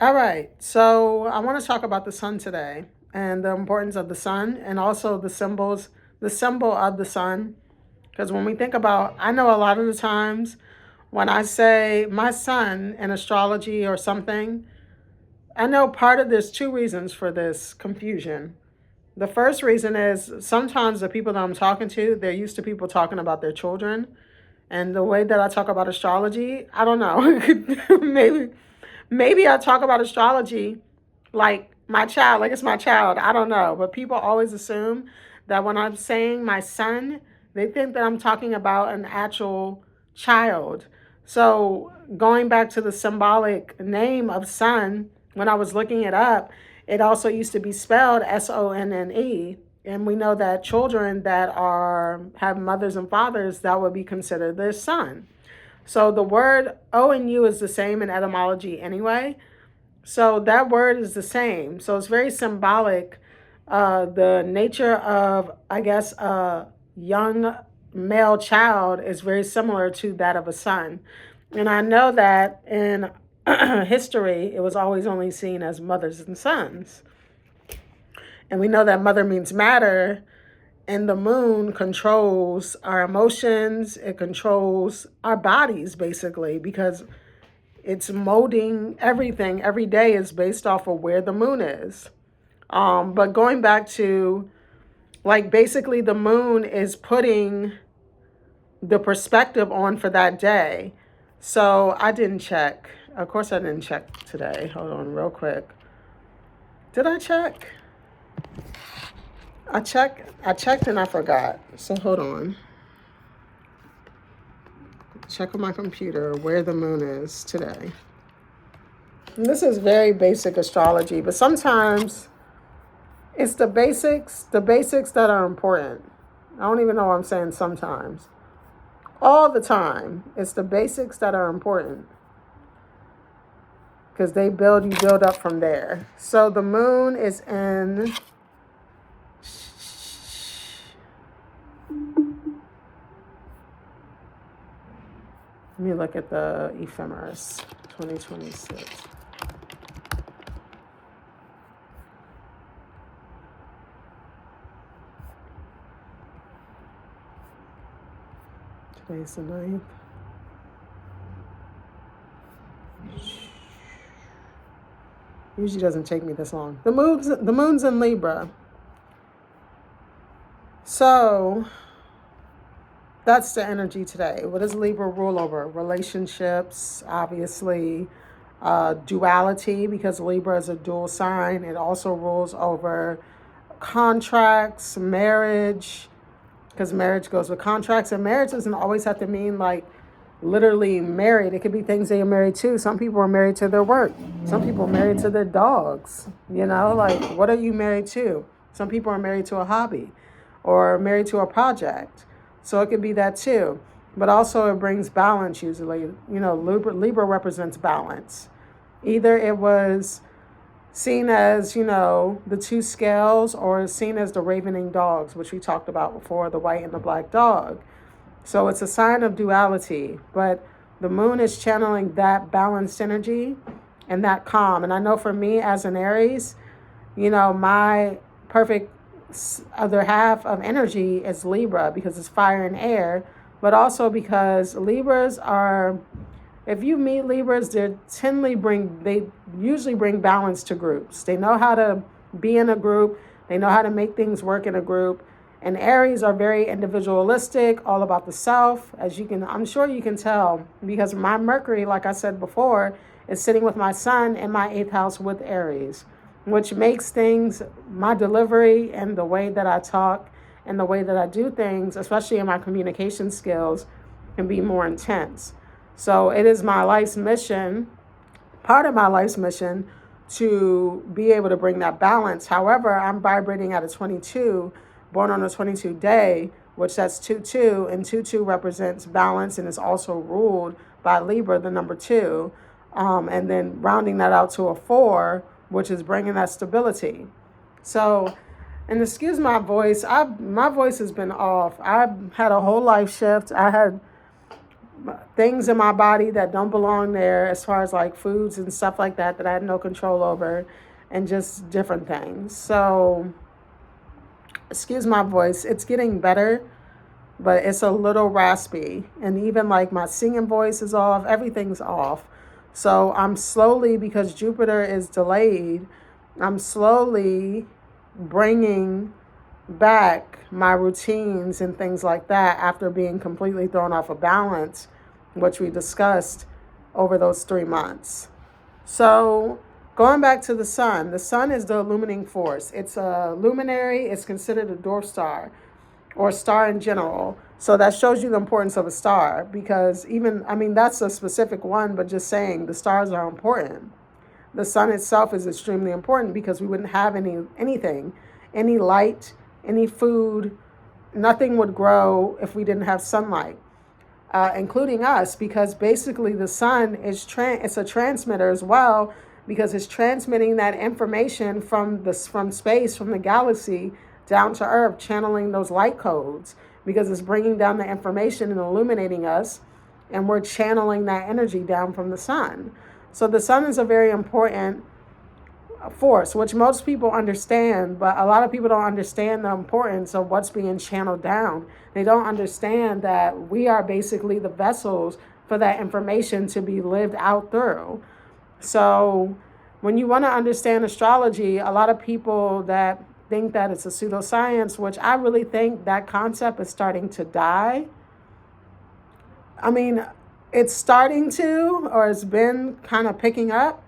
All right. So I want to talk about the sun today and the importance of the sun and also the symbol of the sun. Because when we think about, I know a lot of the times when I say my sun in astrology or something, I know there's two reasons for this confusion. The first reason is sometimes the people that I'm talking to, they're used to people talking about their children. And the way that I talk about astrology, I don't know. Maybe I talk about astrology like my child, like it's my child. I don't know. But people always assume that when I'm saying my son, they think that I'm talking about an actual child. So going back to the symbolic name of son, when I was looking it up, it also used to be spelled SONNE. And we know that children that have mothers and fathers, that would be considered their son. So the word O and U is the same in etymology anyway. So that word is the same. So it's very symbolic. The nature of, I guess, a young male child is very similar to that of a son. And I know that in history, it was always only seen as mothers and sons. And we know that mother means matter, and the moon controls our emotions, it controls our bodies basically, because it's molding everything. Every day is based off of where the moon is. But going back to, like, basically the moon is putting the perspective on for that day. So I didn't check. Of course, I didn't check today. Hold on, real quick. Did I check? I checked and I forgot. So hold on. Check on my computer where the moon is today. And this is very basic astrology, but sometimes it's the basics that are important. I don't even know what I'm saying sometimes. All the time, it's the basics that are important. Because you build up from there. So the moon is in, let me look at the Ephemeris 2026. Today's the 9th. Usually doesn't take me this long. The moon's in Libra. So that's the energy today. What does Libra rule over? Relationships, obviously, duality, because Libra is a dual sign. It also rules over contracts, marriage, because marriage goes with contracts. And marriage doesn't always have to mean like literally married. It could be things that you're married to. Some people are married to their work. Some people are married to their dogs. Like, what are you married to? Some people are married to a hobby or married to a project. So it could be that too. But also it brings balance usually. Libra represents balance. Either it was seen as, the two scales, or seen as the ravening dogs, which we talked about before, the white and the black dog. So it's a sign of duality, but the moon is channeling that balanced energy and that calm. And I know for me as an Aries, my perfect other half of energy is Libra, because it's fire and air, but also because Libras are, if you meet Libras, they usually bring balance to groups. They know how to be in a group. They know how to make things work in a group. And Aries are very individualistic, all about the self, I'm sure you can tell, because my Mercury, like I said before, is sitting with my sun in my 8th house with Aries, which makes things, my delivery and the way that I talk and the way that I do things, especially in my communication skills, can be more intense. So it is my life's mission, part of my life's mission, to be able to bring that balance. However, I'm vibrating at a 22, born on a 22 day, which that's 2-2, and 2-2 represents balance and is also ruled by Libra, the number 2, and then rounding that out to a 4, which is bringing that stability. So, and excuse my voice, my voice has been off. I've had a whole life shift. I had things in my body that don't belong there, as far as like foods and stuff like that I had no control over, and just different things. So, excuse my voice, it's getting better, but it's a little raspy. And even like my singing voice is off, everything's off. So I'm slowly, because Jupiter is delayed, I'm slowly bringing back my routines and things like that after being completely thrown off of balance, which we discussed over those 3 months. So going back to the sun is the illuminating force. It's a luminary. It's considered a dwarf star or star in general. So that shows you the importance of a star, because that's a specific one, but just saying the stars are important. The sun itself is extremely important, because we wouldn't have anything, any light, any food, nothing would grow if we didn't have sunlight, including us, because basically the sun is it's a transmitter as well, because it's transmitting that information from space, from the galaxy down to Earth, channeling those light codes, because it's bringing down the information and illuminating us, and we're channeling that energy down from the sun. So the sun is a very important force, which most people understand, but a lot of people don't understand the importance of what's being channeled down. They don't understand that we are basically the vessels for that information to be lived out through. So when you want to understand astrology, a lot of people that think that it's a pseudoscience, which I really think that concept is starting to die. It's starting to, or it's been kind of picking up.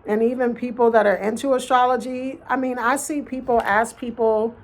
And even people that are into astrology, I see people ask people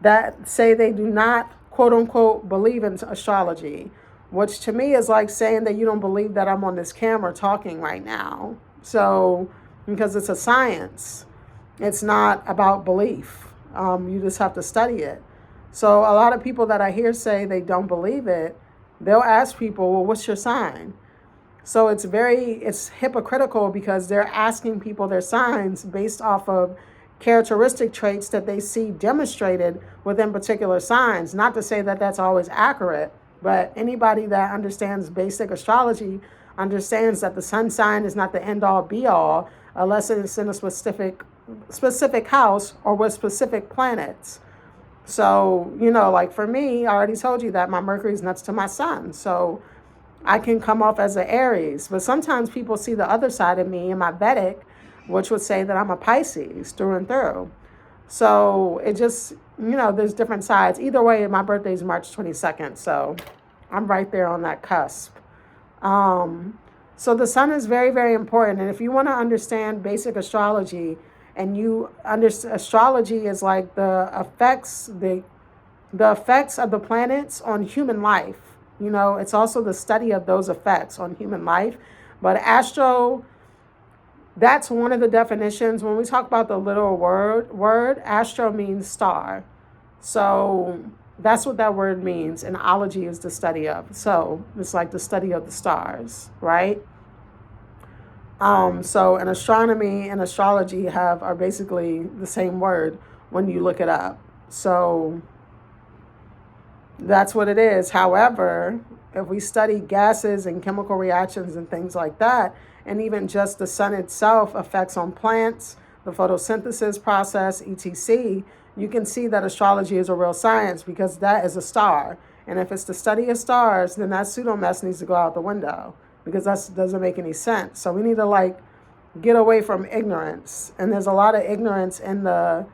that say they do not, quote unquote, believe in astrology, which to me is like saying that you don't believe that I'm on this camera talking right now. So, because it's a science, it's not about belief. You just have to study it. So a lot of people that I hear say they don't believe it, they'll ask people, well, what's your sign? So it's hypocritical, because they're asking people their signs based off of characteristic traits that they see demonstrated within particular signs. Not to say that that's always accurate, but anybody that understands basic astrology understands that the sun sign is not the end all be all, unless it's in a specific house or with specific planets. So, like for me, I already told you that my Mercury is next to my sun. So I can come off as an Aries, but sometimes people see the other side of me in my Vedic, which would say that I'm a Pisces through and through. So it just, there's different sides. Either way, my birthday is March 22nd, so I'm right there on that cusp. So the sun is very, very important. And if you want to understand basic astrology, and astrology is like the effects of the planets on human life. It's also the study of those effects on human life. But that's one of the definitions. When we talk about the literal word, astro means star. So that's what that word means. And ology is the study of. So it's like the study of the stars, right? So in astronomy and astrology are basically the same word when you look it up. So that's what it is. However, if we study gases and chemical reactions and things like that, and even just the sun itself effects on plants, the photosynthesis process, etc., you can see that astrology is a real science, because that is a star. And if it's the study of stars, then that pseudo mess needs to go out the window, because that doesn't make any sense. So we need to get away from ignorance. And there's a lot of ignorance in the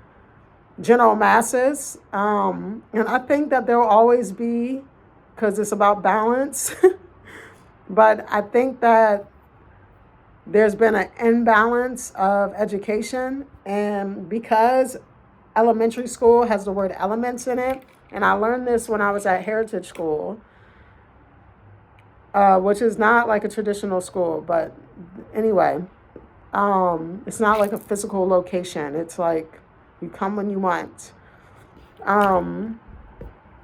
general masses. And I think that there will always be, because it's about balance. But I think that there's been an imbalance of education. And because elementary school has the word elements in it, and I learned this when I was at Heritage School, which is not like a traditional school, but anyway, it's not like a physical location. It's like you come when you want.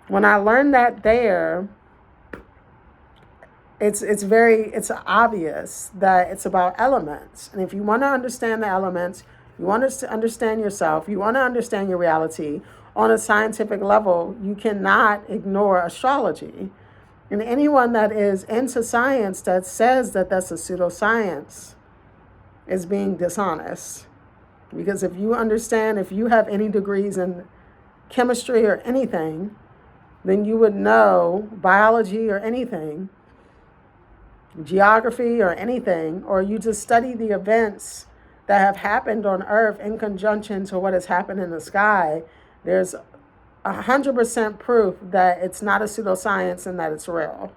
When I learned that there, it's obvious that it's about elements. And if you want to understand the elements, you want to understand yourself, you want to understand your reality on a scientific level, you cannot ignore astrology. And anyone that is into science that says that that's a pseudoscience is being dishonest. Because if you understand, if you have any degrees in chemistry or anything, then you would know biology or anything, geography or anything, or you just study the events that have happened on Earth in conjunction to what has happened in the sky. There's 100% proof that it's not a pseudoscience and that it's real.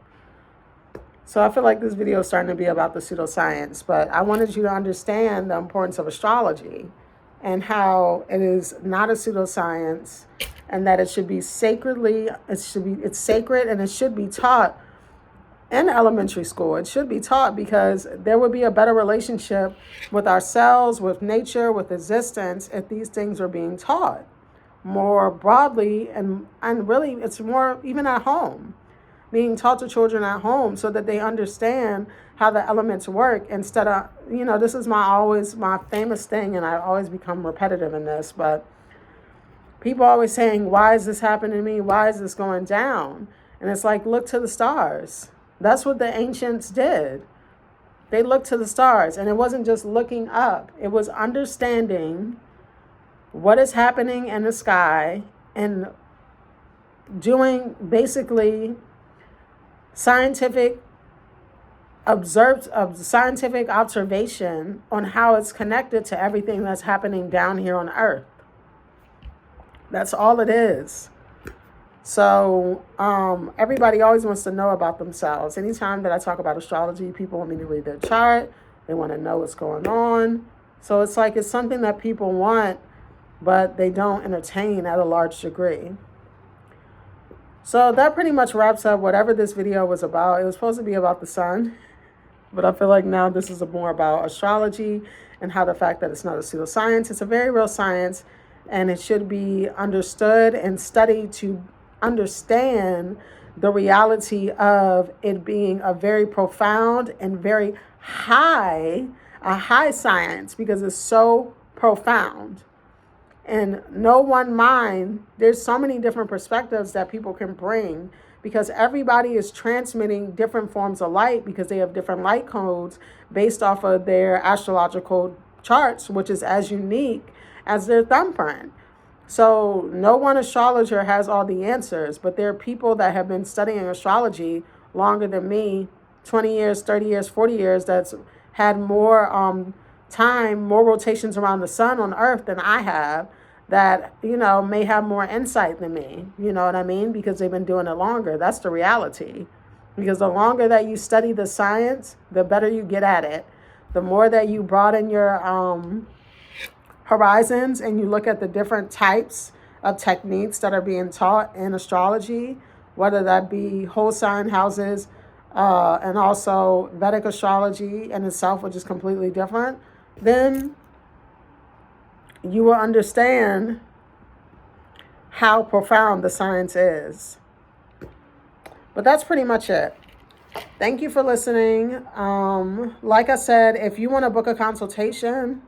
So I feel like this video is starting to be about the pseudoscience, but I wanted you to understand the importance of astrology and how it is not a pseudoscience, and that it should be it's sacred, and it should be taught in elementary school. It should be taught because there would be a better relationship with ourselves, with nature, with existence if these things are being taught more broadly, and really it's more even at home, being taught to children at home so that they understand how the elements work instead of, this is my famous thing, and I always become repetitive in this, but people always saying, why is this happening to me? Why is this going down? And it's like, look to the stars. That's what the ancients did. They looked to the stars, and it wasn't just looking up. It was understanding what is happening in the sky and doing basically scientific observation on how it's connected to everything that's happening down here on Earth. That's all it is. So everybody always wants to know about themselves. Anytime that I talk about astrology, people want me to read their chart. They want to know what's going on. So it's like it's something that people want, but they don't entertain at a large degree. So that pretty much wraps up whatever this video was about. It was supposed to be about the sun, but I feel like now this is more about astrology and how the fact that it's not a pseudoscience. It's a very real science, and it should be understood and studied to understand the reality of it being a very profound and very high science, because it's so profound. And no one mind, there's so many different perspectives that people can bring, because everybody is transmitting different forms of light because they have different light codes based off of their astrological charts, which is as unique as their thumbprint. So no one astrologer has all the answers, but there are people that have been studying astrology longer than me, 20 years, 30 years, 40 years, that's had more time, more rotations around the sun on Earth than I have, that, may have more insight than me. You know what I mean? Because they've been doing it longer. That's the reality. Because the longer that you study the science, the better you get at it. The more that you broaden your horizons and you look at the different types of techniques that are being taught in astrology, whether that be whole sign houses and also Vedic astrology in itself, which is completely different, then you will understand how profound the science is. But that's pretty much it. Thank you for listening. Like I said, if you want to book a consultation,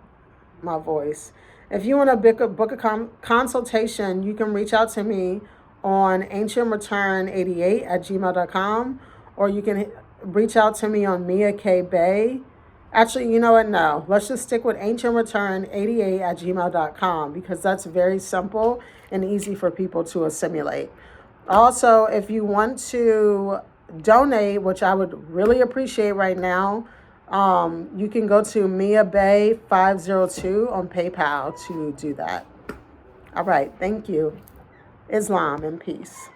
my voice. If you want to book a consultation, you can reach out to me on ancientreturn88@gmail.com, or you can reach out to me on Mia K. Bay. Actually, you know what? No, let's just stick with ancientreturn88@gmail.com, because that's very simple and easy for people to assimilate. Also, if you want to donate, which I would really appreciate right now, you can go to Mia Bay 502 on PayPal to do that. All right. Thank you. Islam and peace.